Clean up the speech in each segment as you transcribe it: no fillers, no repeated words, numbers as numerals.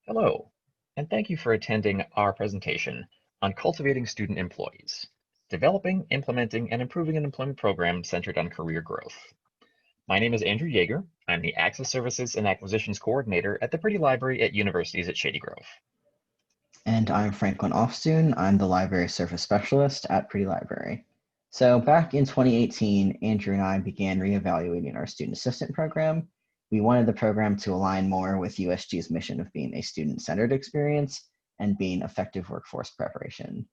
Hello, and thank you for attending our presentation on cultivating student employees, developing, implementing, and improving an employment program centered on career growth. My name is Andrew Yager. I'm the Access Services and Acquisitions Coordinator at the Priddy Library at Universities at Shady Grove. And I'm Franklin Ofsthun. I'm the Library Service Specialist at Priddy Library. So back in 2018, Andrew and I began reevaluating our student assistant program. We wanted the program to align more with USG's mission of being a student-centered experience and being effective workforce preparation.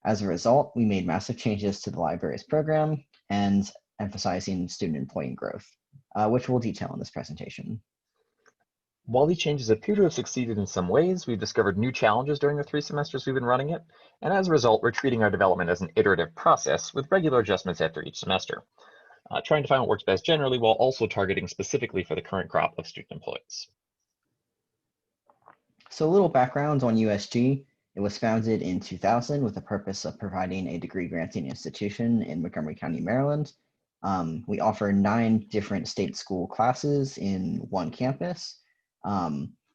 As a result, we made massive changes to the library's program and emphasizing student employee growth, which we'll detail in this presentation. While these changes appear to have succeeded in some ways, we've discovered new challenges during the 3 semesters we've been running it, and as a result, we're treating our development as an iterative process with regular adjustments after each semester, trying to find what works best generally while also targeting specifically for the current crop of student employees. So a little background on USG. It was founded in 2000 with the purpose of providing a degree granting institution in Montgomery County, Maryland. We offer 9 different state school classes in one campus.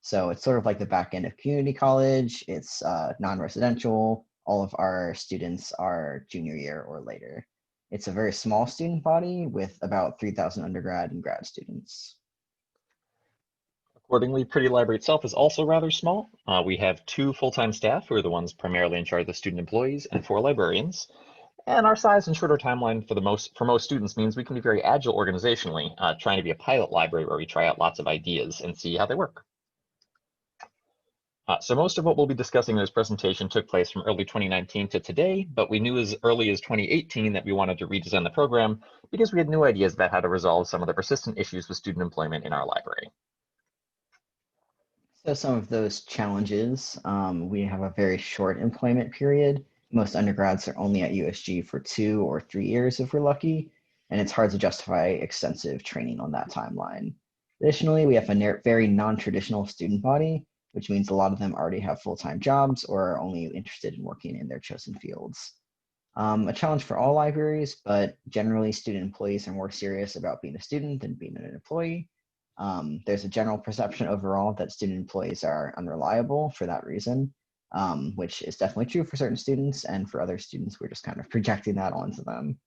So it's sort of like the back end of community college. It's non-residential. All of our students are junior year or later. It's a very small student body with about 3,000 undergrad and grad students. Accordingly, Priddy Library itself is also rather small. We have 2 full-time staff who are the ones primarily in charge of the student employees and 4 librarians. And our size and shorter timeline for most students means we can be very agile organizationally, trying to be a pilot library where we try out lots of ideas and see how they work. So most of what we'll be discussing in this presentation took place from early 2019 to today, but we knew as early as 2018 that we wanted to redesign the program because we had new ideas about how to resolve some of the persistent issues with student employment in our library. So some of those challenges, we have a very short employment period. Most undergrads are only at USG for 2 or 3 years if we're lucky, and it's hard to justify extensive training on that timeline. Additionally, we have a very non-traditional student body, which means a lot of them already have full-time jobs or are only interested in working in their chosen fields. A challenge for all libraries, but generally student employees are more serious about being a student than being an employee. There's a general perception overall that student employees are unreliable for that reason, which is definitely true for certain students, and for other students, we're just kind of projecting that onto them.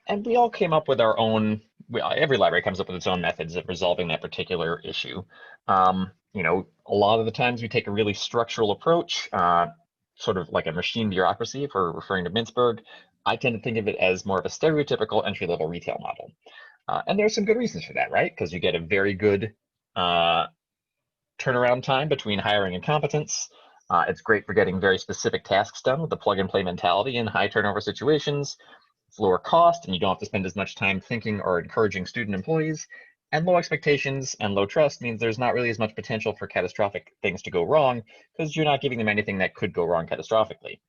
And we all came up with our own, every library comes up with its own methods of resolving that particular issue. A lot of the times we take a really structural approach, sort of like a machine bureaucracy, if we're referring to Mintzberg. I tend to think of it as more of a stereotypical entry-level retail model. And there's some good reasons for that, right? Because you get a very good turnaround time between hiring and competence. It's great for getting very specific tasks done with the plug-and-play mentality in high turnover situations. It's lower cost, and you don't have to spend as much time thinking or encouraging student employees. And low expectations and low trust means there's not really as much potential for catastrophic things to go wrong because you're not giving them anything that could go wrong catastrophically.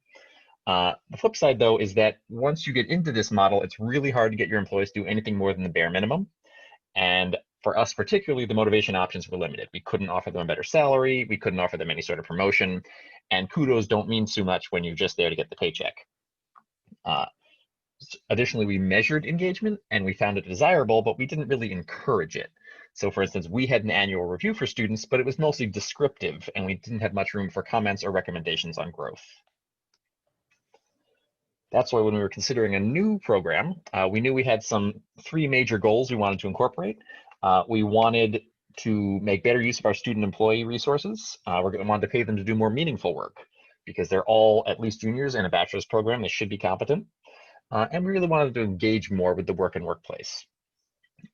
The flip side, though, is that once you get into this model, it's really hard to get your employees to do anything more than the bare minimum. And for us particularly, the motivation options were limited. We couldn't offer them a better salary. We couldn't offer them any sort of promotion. And kudos don't mean too much when you're just there to get the paycheck. Additionally, we measured engagement and we found it desirable, but we didn't really encourage it. So for instance, we had an annual review for students, but it was mostly descriptive and we didn't have much room for comments or recommendations on growth. That's why when we were considering a new program, we knew we had 3 major goals we wanted to incorporate. We wanted to make better use of our student employee resources. We're going to want to pay them to do more meaningful work because they're all at least juniors in a bachelor's program. They should be competent. And we really wanted to engage more with the work and workplace.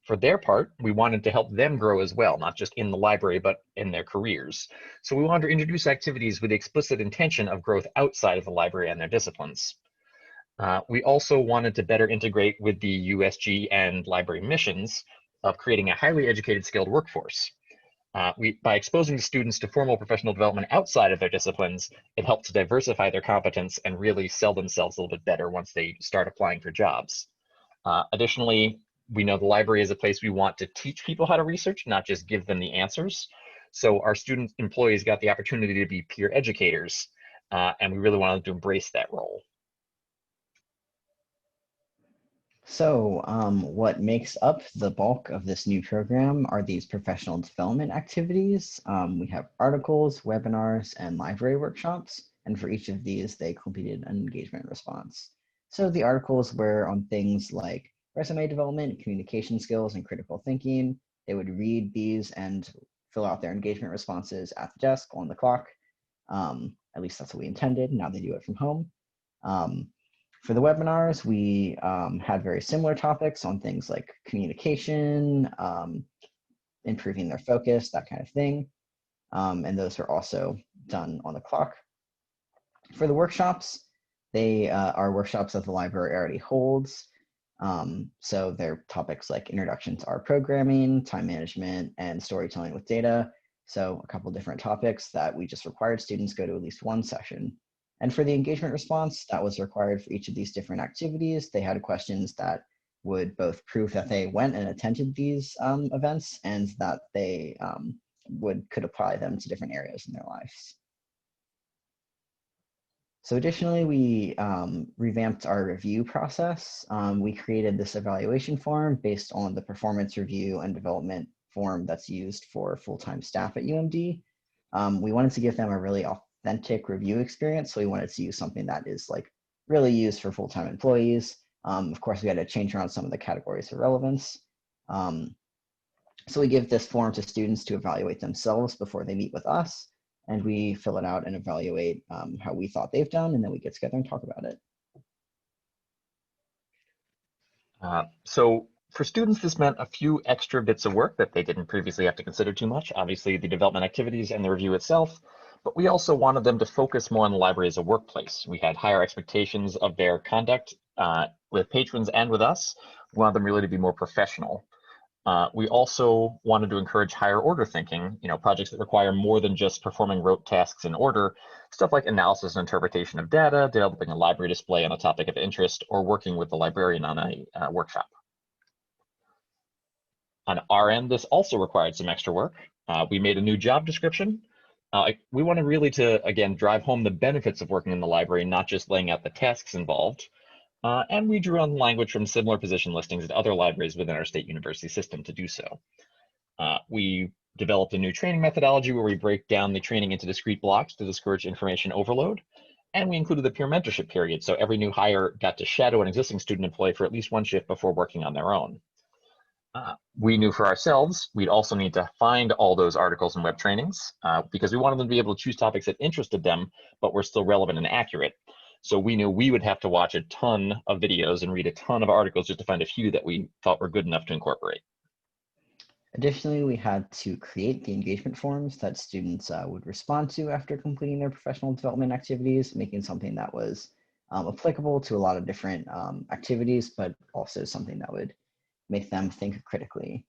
For their part, we wanted to help them grow as well, not just in the library, but in their careers. So we wanted to introduce activities with the explicit intention of growth outside of the library and their disciplines. We also wanted to better integrate with the USG and library missions of creating a highly educated, skilled workforce. By exposing the students to formal professional development outside of their disciplines, it helped to diversify their competence and really sell themselves a little bit better once they start applying for jobs. Additionally, we know the library is a place we want to teach people how to research, not just give them the answers. So our student employees got the opportunity to be peer educators, and we really wanted to embrace that role. So what makes up the bulk of this new program are these professional development activities. We have articles, webinars, and library workshops. And for each of these, they completed an engagement response. So the articles were on things like resume development, communication skills, and critical thinking. They would read these and fill out their engagement responses at the desk on the clock. At least that's what we intended. Now they do it from home. Um, for the webinars, we had very similar topics on things like communication, improving their focus, that kind of thing. And those were also done on the clock. For the workshops, they are workshops that the library already holds. So they're topics like introduction to R programming, time management, and storytelling with data. So a couple different topics that we just required students go to at least one session. And for the engagement response, that was required for each of these different activities. They had questions that would both prove that they went and attended these events and that they could apply them to different areas in their lives. So additionally, we revamped our review process. We created this evaluation form based on the performance review and development form that's used for full-time staff at UMD. We wanted to give them a really authentic review experience. So we wanted to use something that is like really used for full-time employees. Of course, we had to change around some of the categories of relevance. So we give this form to students to evaluate themselves before they meet with us, and we fill it out and evaluate how we thought they've done, and then we get together and talk about it. So for students, this meant a few extra bits of work that they didn't previously have to consider too much. Obviously, the development activities and the review itself, but we also wanted them to focus more on the library as a workplace. We had higher expectations of their conduct with patrons and with us. We wanted them really to be more professional. We also wanted to encourage higher order thinking, projects that require more than just performing rote tasks in order, stuff like analysis and interpretation of data, developing a library display on a topic of interest, or working with the librarian on a workshop. On our end, this also required some extra work. We made a new job description. We wanted really to, again, drive home the benefits of working in the library, not just laying out the tasks involved. And we drew on language from similar position listings at other libraries within our state university system to do so. We developed a new training methodology where we break down the training into discrete blocks to discourage information overload. And we included the peer mentorship period, so every new hire got to shadow an existing student employee for at least one shift before working on their own. We knew for ourselves we'd also need to find all those articles and web trainings because we wanted them to be able to choose topics that interested them, but were still relevant and accurate. So we knew we would have to watch a ton of videos and read a ton of articles just to find a few that we thought were good enough to incorporate. Additionally, we had to create the engagement forms that students would respond to after completing their professional development activities, making something that was applicable to a lot of different activities, but also something that would make them think critically.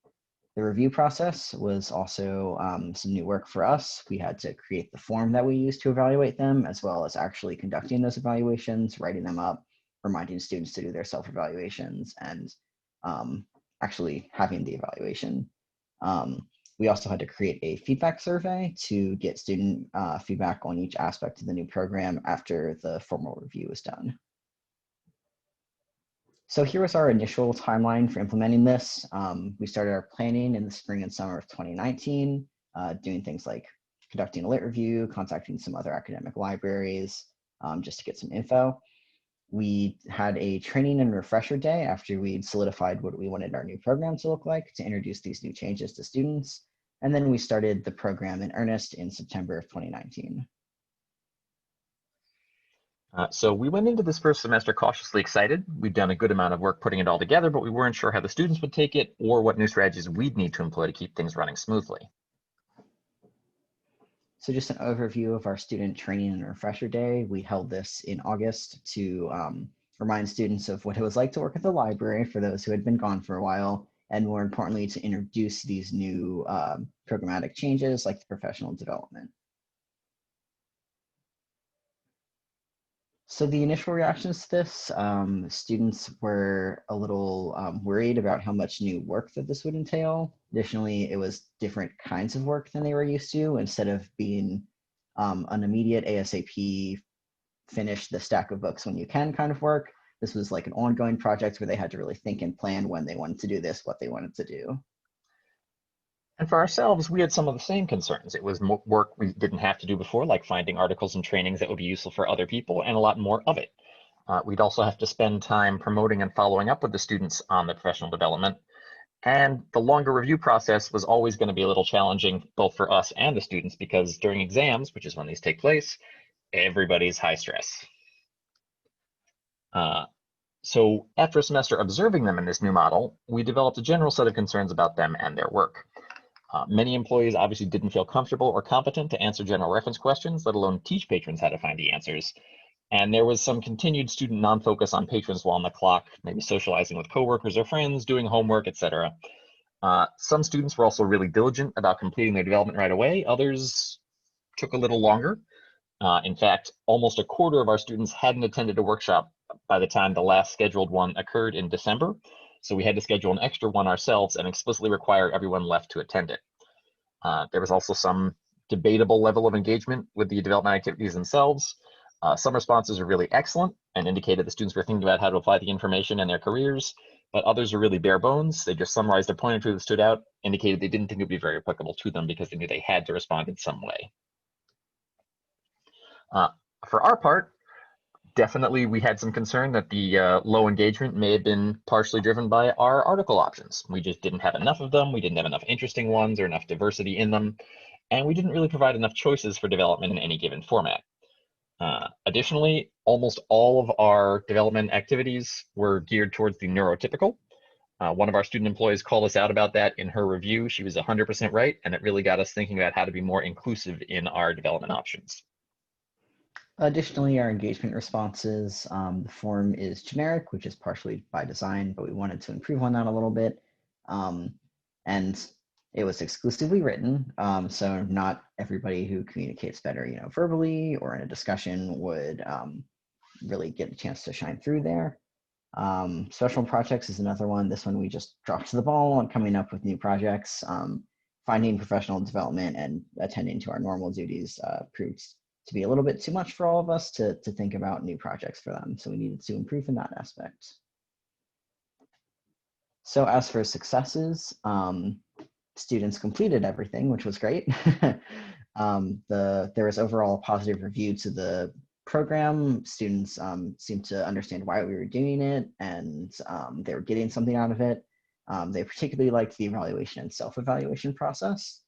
The review process was also some new work for us. We had to create the form that we used to evaluate them, as well as actually conducting those evaluations, writing them up, reminding students to do their self-evaluations, and actually having the evaluation. We also had to create a feedback survey to get student feedback on each aspect of the new program after the formal review was done. So here was our initial timeline for implementing this. We started our planning in the spring and summer of 2019, doing things like conducting a lit review, contacting some other academic libraries, just to get some info. We had a training and refresher day after we'd solidified what we wanted our new program to look like to introduce these new changes to students. And then we started the program in earnest in September of 2019. So we went into this first semester cautiously excited. We'd done a good amount of work putting it all together, but we weren't sure how the students would take it or what new strategies we'd need to employ to keep things running smoothly. So just an overview of our student training and refresher day. We held this in August to remind students of what it was like to work at the library for those who had been gone for a while, and more importantly, to introduce these new programmatic changes like the professional development. So the initial reactions to this, students were a little worried about how much new work that this would entail. Additionally, it was different kinds of work than they were used to. Instead of being an immediate ASAP, finish the stack of books when you can kind of work, This was like an ongoing project where they had to really think and plan when they wanted to do this, what they wanted to do. And for ourselves, we had some of the same concerns. It was work we didn't have to do before, like finding articles and trainings that would be useful for other people, and a lot more of it. We'd also have to spend time promoting and following up with the students on their professional development. And the longer review process was always going to be a little challenging, both for us and the students, because during exams, which is when these take place, everybody's high stress. So after a semester observing them in this new model, we developed a general set of concerns about them and their work. Many employees obviously didn't feel comfortable or competent to answer general reference questions, let alone teach patrons how to find the answers. And there was some continued student non-focus on patrons while on the clock, maybe socializing with coworkers or friends, doing homework, etc. Some students were also really diligent about completing their development right away. Others took a little longer. In fact, almost a quarter of our students hadn't attended a workshop by the time the last scheduled one occurred in December. So we had to schedule an extra one ourselves and explicitly require everyone left to attend it. There was also some debatable level of engagement with the development activities themselves. Some responses are really excellent and indicated the students were thinking about how to apply the information in their careers, but others are really bare bones. They just summarized a point or two that stood out, indicated they didn't think it would be very applicable to them because they knew they had to respond in some way. For our part, definitely we had some concern that the low engagement may have been partially driven by our article options. We just didn't have enough of them. We didn't have enough interesting ones or enough diversity in them. And we didn't really provide enough choices for development in any given format. Additionally, almost all of our development activities were geared towards the neurotypical. One of our student employees called us out about that in her review. She was 100% right, and it really got us thinking about how to be more inclusive in our development options. Additionally, our engagement responses, the form is generic, which is partially by design, but we wanted to improve on that a little bit. And it was exclusively written, so not everybody who communicates better, verbally or in a discussion would really get a chance to shine through there. Special projects is another one. This one we just dropped the ball on coming up with new projects. Finding professional development and attending to our normal duties proved to be a little bit too much for all of us to think about new projects for them. So we needed to improve in that aspect. So as for successes, students completed everything, which was great. There was overall a positive review to the program. Students seemed to understand why we were doing it, and they were getting something out of it. They particularly liked the evaluation and self-evaluation process.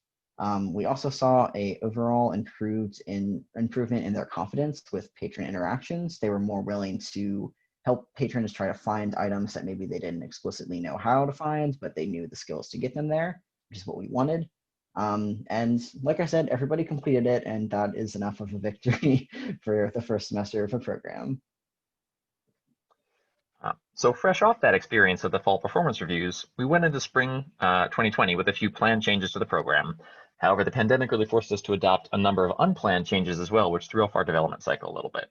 We also saw a overall improvement in their confidence with patron interactions. They were more willing to help patrons try to find items that maybe they didn't explicitly know how to find, but they knew the skills to get them there, which is what we wanted. And like I said, everybody completed it, and that is enough of a victory for the first semester of a program. So fresh off that experience of the fall performance reviews, we went into spring 2020 with a few planned changes to the program. However, the pandemic really forced us to adopt a number of unplanned changes as well, which threw off our development cycle a little bit.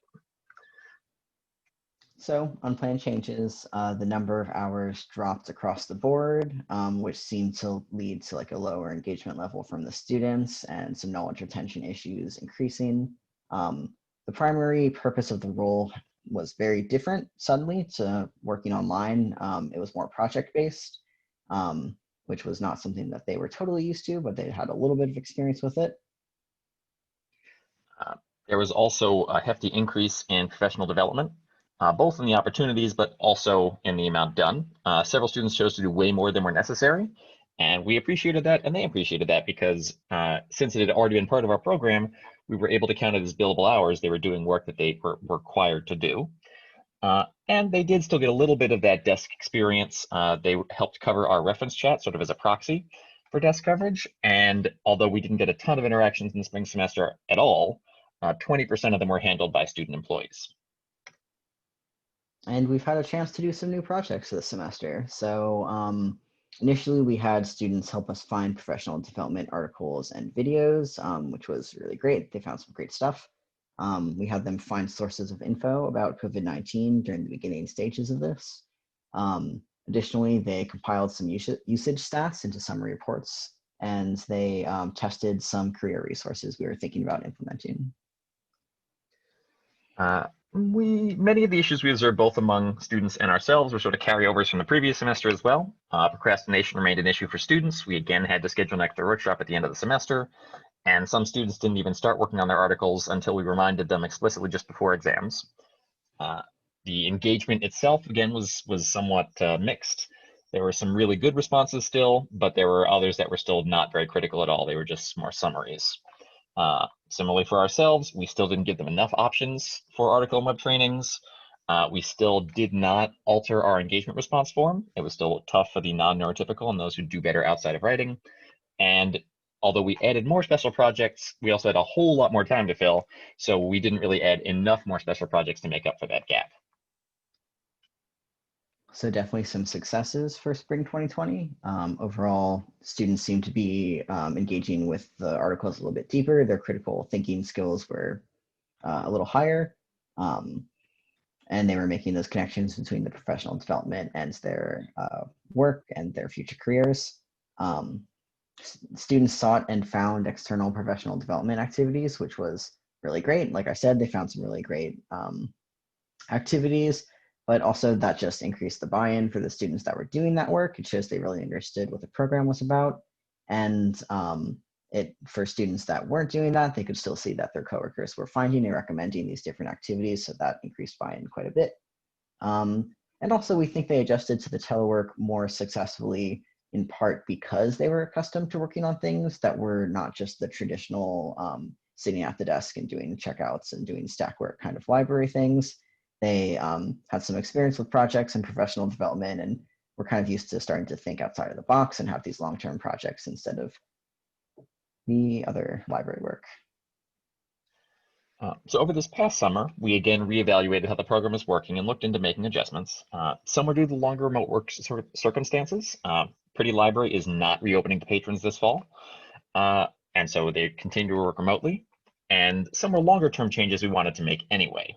So unplanned changes, the number of hours dropped across the board, which seemed to lead to like a lower engagement level from the students and some knowledge retention issues increasing. The primary purpose of the role was very different suddenly to working online. It was more project-based, which was not something that they were totally used to, but they had a little bit of experience with it. There was also a hefty increase in professional development, both in the opportunities, but also in the amount done. Several students chose to do way more than were necessary, and we appreciated that, and they appreciated that because since it had already been part of our program, we were able to count it as billable hours. They were doing work that they were required to do. And they did still get a little bit of that desk experience. They helped cover our reference chat sort of as a proxy for desk coverage. And although we didn't get a ton of interactions in the spring semester at all, 20% of them were handled by student employees. And we've had a chance to do some new projects this semester. So initially we had students help us find professional development articles and videos, which was really great. They found some great stuff. We had them find sources of info about COVID-19 during the beginning stages of this. Additionally, they compiled some usage stats into summary reports, and they tested some career resources we were thinking about implementing. Many of the issues we observed both among students and ourselves were sort of carryovers from the previous semester as well. Procrastination remained an issue for students. We again had to schedule an extra workshop at the end of the semester, and some students didn't even start working on their articles until we reminded them explicitly just before exams. Uh, the engagement itself, again, was somewhat mixed. There were some really good responses still, but there were others that were still not very critical at all. They were just more summaries. Similarly for ourselves, we still didn't give them enough options for article and web trainings. We still did not alter our engagement response form. It was still tough for the non-neurotypical and those who do better outside of writing. And although we added more special projects, we also had a whole lot more time to fill. So we didn't really add enough more special projects to make up for that gap. So definitely some successes for spring 2020. Overall, students seem to be engaging with the articles a little bit deeper. Their critical thinking skills were a little higher. And they were making those connections between the professional development and their work and their future careers. Students sought and found external professional development activities, which was really great. Like I said, they found some really great activities, but also that just increased the buy-in for the students that were doing that work. It shows they really understood what the program was about. And for students that weren't doing that, they could still see that their coworkers were finding and recommending these different activities. So that increased buy-in quite a bit. And also we think they adjusted to the telework more successfully in part because they were accustomed to working on things that were not just the traditional sitting at the desk and doing checkouts and doing stack work kind of library things. They had some experience with projects and professional development and were kind of used to starting to think outside of the box and have these long-term projects instead of the other library work. So over this past summer, we again reevaluated how the program was working and looked into making adjustments. Some were due to the longer remote work circumstances. Priddy Library is not reopening to patrons this fall, and so they continue to work remotely. And some were longer term changes we wanted to make anyway.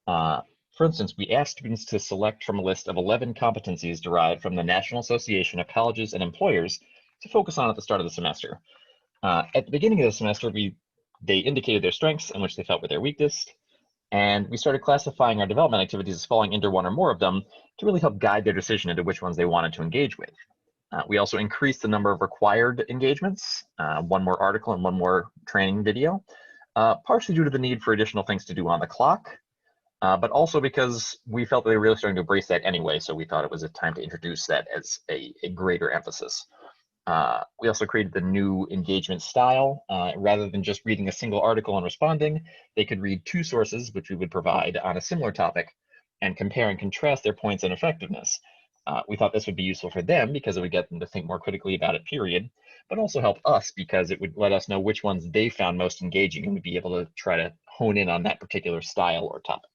For instance, we asked students to select from a list of 11 competencies derived from the National Association of Colleges and Employers to focus on at the start of the semester. At the beginning of the semester, they indicated their strengths and which they felt were their weakest, and we started classifying our development activities as falling into one or more of them to really help guide their decision into which ones they wanted to engage with. We also increased the number of required engagements, one more article and one more training video, partially due to the need for additional things to do on the clock, but also because we felt that they were really starting to embrace that anyway, so we thought it was a time to introduce that as a greater emphasis. We also created the new engagement style. Rather than just reading a single article and responding, they could read two sources, which we would provide on a similar topic, and compare and contrast their points and effectiveness. We thought this would be useful for them because it would get them to think more critically about it, period, but also help us because it would let us know which ones they found most engaging and we'd be able to try to hone in on that particular style or topic.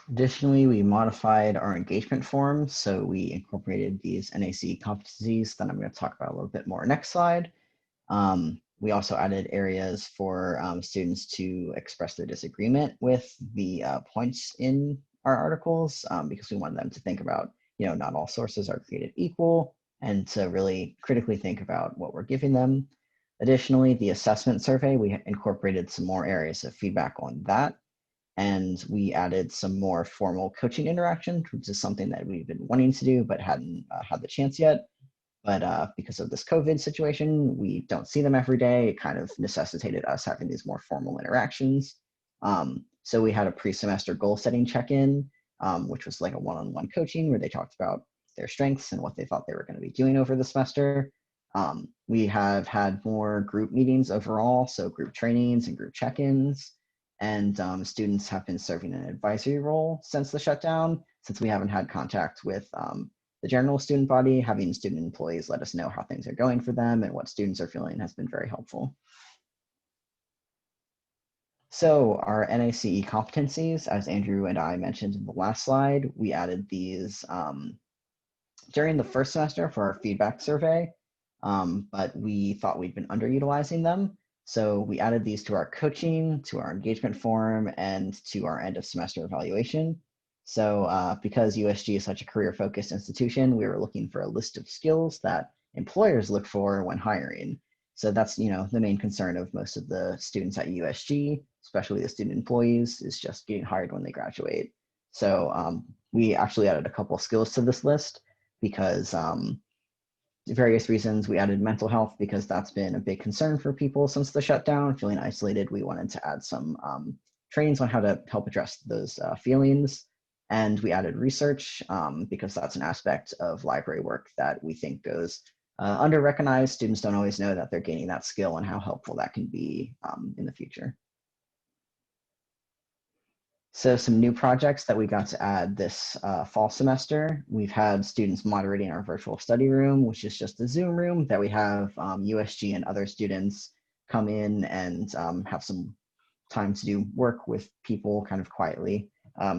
Additionally, we modified our engagement form. So we incorporated these NACE competencies that I'm going to talk about a little bit more next slide. We also added areas for students to express their disagreement with the points in our articles because we wanted them to think about, not all sources are created equal and to really critically think about what we're giving them. Additionally, the assessment survey, we incorporated some more areas of feedback on that. And we added some more formal coaching interaction, which is something that we've been wanting to do, but hadn't had the chance yet. But because of this COVID situation, we don't see them every day. It kind of necessitated us having these more formal interactions. So we had a pre-semester goal setting check-in, which was like a one-on-one coaching where they talked about their strengths and what they thought they were going to be doing over the semester. We have had more group meetings overall, so group trainings and group check-ins. And students have been serving an advisory role since the shutdown, since we haven't had contact with the general student body. Having student employees let us know how things are going for them and what students are feeling has been very helpful. So our NACE competencies, as Andrew and I mentioned in the last slide, we added these during the first semester for our feedback survey, but we thought we'd been underutilizing them. So we added these to our coaching, to our engagement form, and to our end of semester evaluation. So because USG is such a career-focused institution, we were looking for a list of skills that employers look for when hiring. So that's, the main concern of most of the students at USG, especially the student employees, is just getting hired when they graduate. So we actually added a couple skills to this list because various reasons. We added mental health because that's been a big concern for people since the shutdown, feeling isolated. We wanted to add some trainings on how to help address those feelings. And we added research because that's an aspect of library work that we think goes under recognized. Students don't always know that they're gaining that skill and how helpful that can be in the future. So some new projects that we got to add this fall semester. We've had students moderating our virtual study room, which is just a Zoom room that we have USG and other students come in and have some time to do work with people kind of quietly.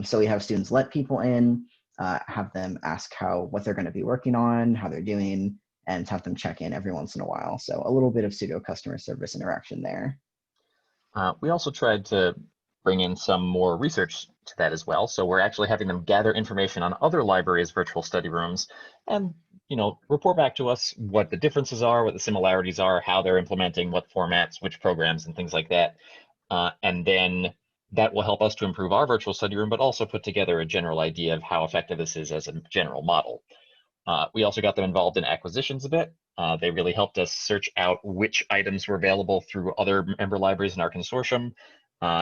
So we have students let people in, have them ask what they're going to be working on, how they're doing, and have them check in every once in a while. So a little bit of pseudo customer service interaction there. We also tried to bring in some more research to that as well. So we're actually having them gather information on other libraries' virtual study rooms and, report back to us what the differences are, what the similarities are, how they're implementing, what formats, which programs, and things like that. And then that will help us to improve our virtual study room, but also put together a general idea of how effective this is as a general model. We also got them involved in acquisitions a bit. They really helped us search out which items were available through other member libraries in our consortium,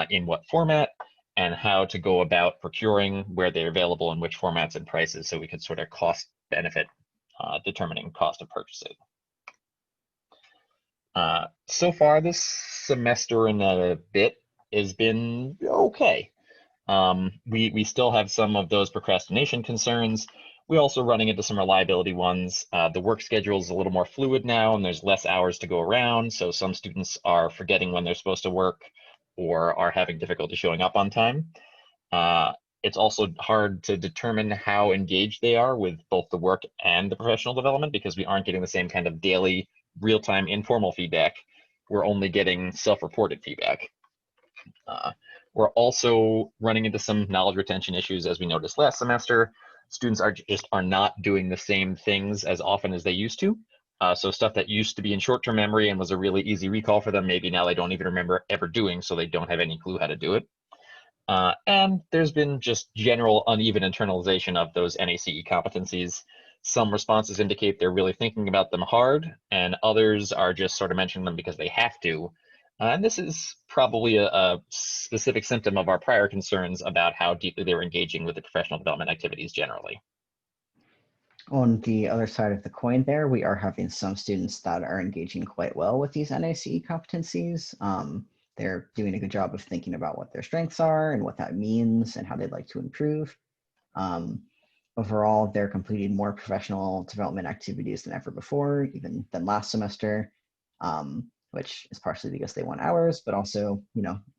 in what format, and how to go about procuring where they're available in which formats and prices, so we could sort of cost benefit determining cost of purchasing. So far this semester and a bit has been okay. We still have some of those procrastination concerns. We're also running into some reliability ones. The work schedule is a little more fluid now and there's less hours to go around. So some students are forgetting when they're supposed to work or are having difficulty showing up on time. It's also hard to determine how engaged they are with both the work and the professional development because we aren't getting the same kind of daily, real-time informal feedback. We're only getting self-reported feedback. We're also running into some knowledge retention issues as we noticed last semester. Students are not doing the same things as often as they used to. So stuff that used to be in short-term memory and was a really easy recall for them, maybe now they don't even remember ever doing, so they don't have any clue how to do it. And there's been just general uneven internalization of those NACE competencies. Some responses indicate they're really thinking about them hard, and others are just sort of mentioning them because they have to. And this is probably a specific symptom of our prior concerns about how deeply they were engaging with the professional development activities generally. On the other side of the coin there, we are having some students that are engaging quite well with these NACE competencies. They're doing a good job of thinking about what their strengths are and what that means and how they'd like to improve. Overall, they're completing more professional development activities than ever before, even than last semester, which is partially because they want hours, but also,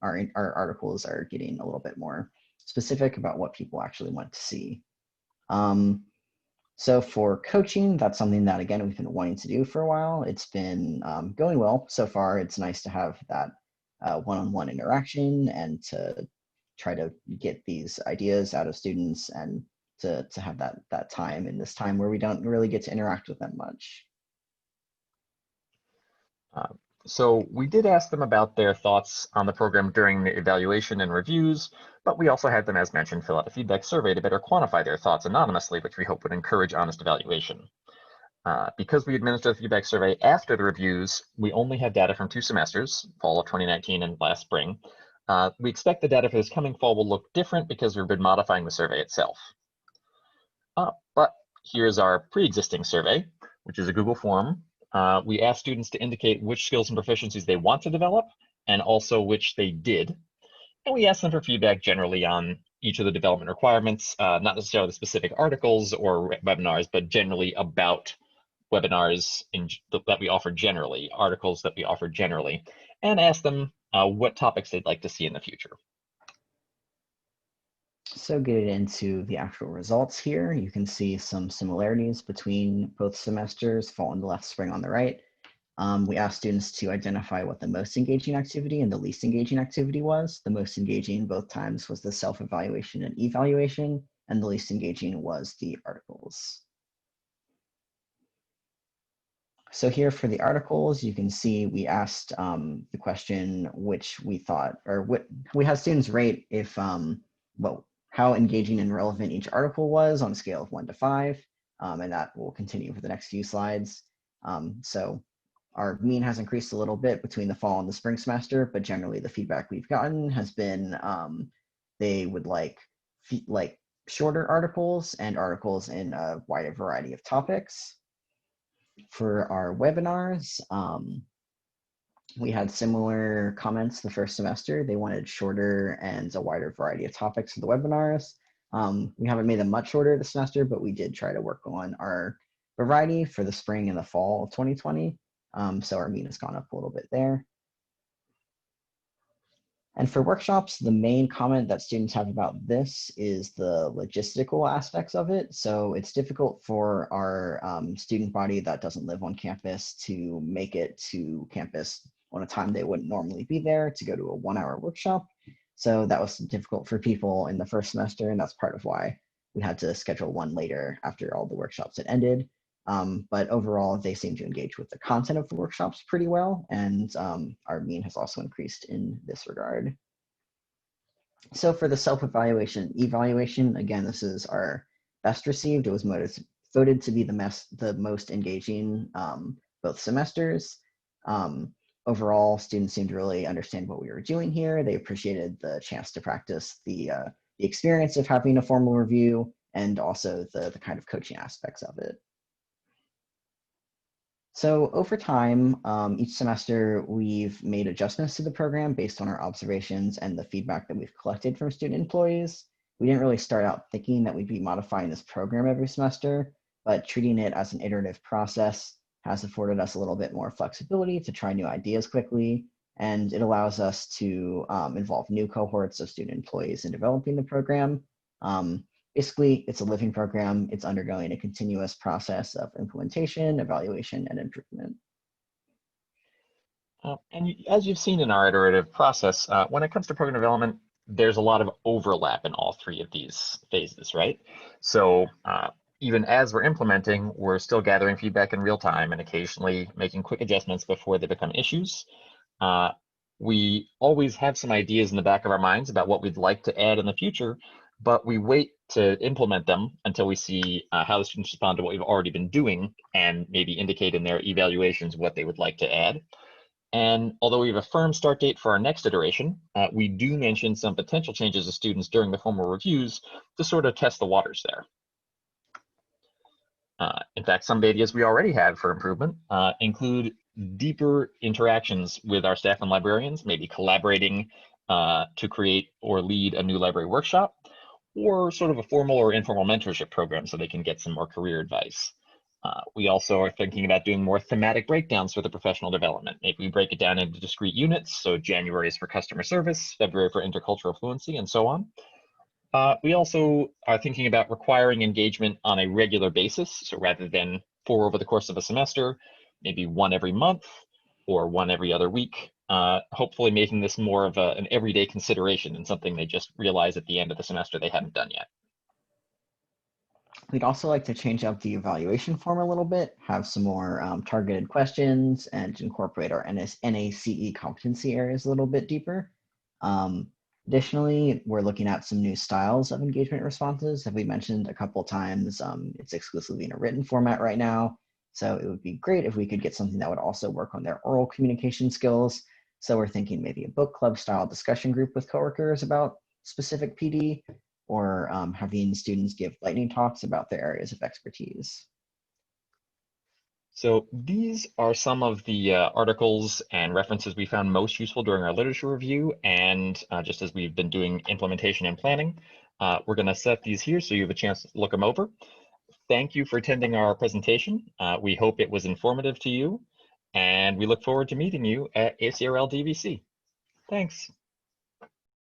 our articles are getting a little bit more specific about what people actually want to see. So for coaching, that's something that, again, we've been wanting to do for a while. It's been going well so far. It's nice to have that one-on-one interaction and to try to get these ideas out of students and to have that time in this time where we don't really get to interact with them much. So we did ask them about their thoughts on the program during the evaluation and reviews, but we also had them, as mentioned, fill out a feedback survey to better quantify their thoughts anonymously, which we hope would encourage honest evaluation. Because we administered the feedback survey after the reviews, we only had data from 2 semesters, fall of 2019 and last spring. We expect the data for this coming fall will look different because we've been modifying the survey itself. But here's our pre-existing survey, which is a Google form. We asked students to indicate which skills and proficiencies they want to develop and also which they did. And we asked them for feedback generally on each of the development requirements, not necessarily the specific articles or webinars, but generally about webinars that we offer generally, articles that we offer generally, and asked them what topics they'd like to see in the future. So getting into the actual results here, you can see some similarities between both semesters, fall on the left, spring on the right. We asked students to identify what the most engaging activity and the least engaging activity was. The most engaging both times was the self-evaluation and evaluation, and the least engaging was the articles. So here for the articles, you can see we asked the question which we thought, or what we had students rate if how engaging and relevant each article was on a scale of 1 to 5, and that will continue for the next few slides. So our mean has increased a little bit between the fall and the spring semester, but generally the feedback we've gotten has been they would like shorter articles and articles in a wider variety of topics. For our webinars, we had similar comments the first semester. They wanted shorter and a wider variety of topics for the webinars. We haven't made them much shorter this semester, but we did try to work on our variety for the spring and the fall of 2020. So our mean has gone up a little bit there. And for workshops, the main comment that students have about this is the logistical aspects of it. So it's difficult for our student body that doesn't live on campus to make it to campus on a time they wouldn't normally be there to go to a 1-hour workshop. So that was difficult for people in the first semester, and that's part of why we had to schedule one later after all the workshops had ended. But overall, they seem to engage with the content of the workshops pretty well, and our mean has also increased in this regard. So for the self-evaluation, again, this is our best received. It was voted to be the most engaging both semesters. Overall, students seemed to really understand what we were doing here. They appreciated the chance to practice the experience of having a formal review and also the kind of coaching aspects of it. So over time, each semester, we've made adjustments to the program based on our observations and the feedback that we've collected from student employees. We didn't really start out thinking that we'd be modifying this program every semester, but treating it as an iterative process has afforded us a little bit more flexibility to try new ideas quickly, and it allows us to involve new cohorts of student employees in developing the program. Basically, it's a living program. It's undergoing a continuous process of implementation, evaluation, and improvement. As you've seen in our iterative process, when it comes to program development, there's a lot of overlap in all three of these phases, right? So even as we're implementing, we're still gathering feedback in real time and occasionally making quick adjustments before they become issues. We always have some ideas in the back of our minds about what we'd like to add in the future, but we wait to implement them until we see how the students respond to what we've already been doing and maybe indicate in their evaluations what they would like to add. And although we have a firm start date for our next iteration, we do mention some potential changes to students during the formal reviews to sort of test the waters there. In fact, some of the ideas we already have for improvement include deeper interactions with our staff and librarians, maybe collaborating to create or lead a new library workshop, or sort of a formal or informal mentorship program so they can get some more career advice. We also are thinking about doing more thematic breakdowns for the professional development. Maybe we break it down into discrete units, so January is for customer service, February for intercultural fluency, and so on. We also are thinking about requiring engagement on a regular basis. So rather than 4 over the course of a semester, maybe 1 every month or 1 every other week, hopefully making this more of an everyday consideration and something they just realize at the end of the semester they haven't done yet. We'd also like to change up the evaluation form a little bit, have some more targeted questions, and incorporate our NACE competency areas a little bit deeper. Additionally, we're looking at some new styles of engagement responses. As we mentioned a couple times, it's exclusively in a written format right now. So it would be great if we could get something that would also work on their oral communication skills. So we're thinking maybe a book club style discussion group with coworkers about specific PD, or having students give lightning talks about their areas of expertise. So these are some of the articles and references we found most useful during our literature review, and just as we've been doing implementation and planning, we're going to set these here so you have a chance to look them over. Thank you for attending our presentation. We hope it was informative to you, and we look forward to meeting you at ACRL DVC. Thanks.